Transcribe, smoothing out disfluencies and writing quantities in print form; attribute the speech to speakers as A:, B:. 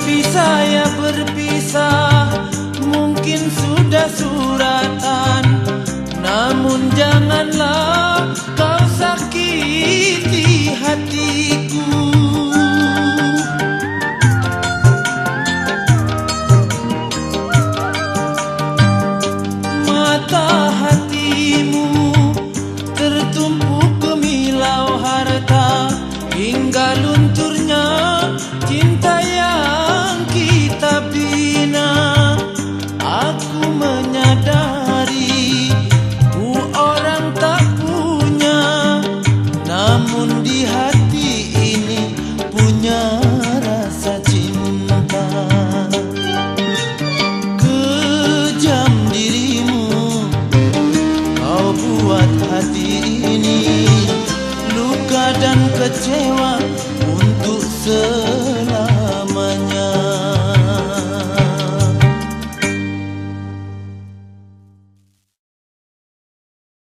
A: Berpisah ya berpisah, mungkin sudah suratan, namun janganlah kau sakiti hatiku. Mata hatimu tertumpuk gemilau harta, hingga lunturnya cinta yang kita bina. Aku menyadari ku orang tak punya, namun di hati ini punya rasa cinta. Kejam dirimu, kau buat hati ini luka dan kecewa untuk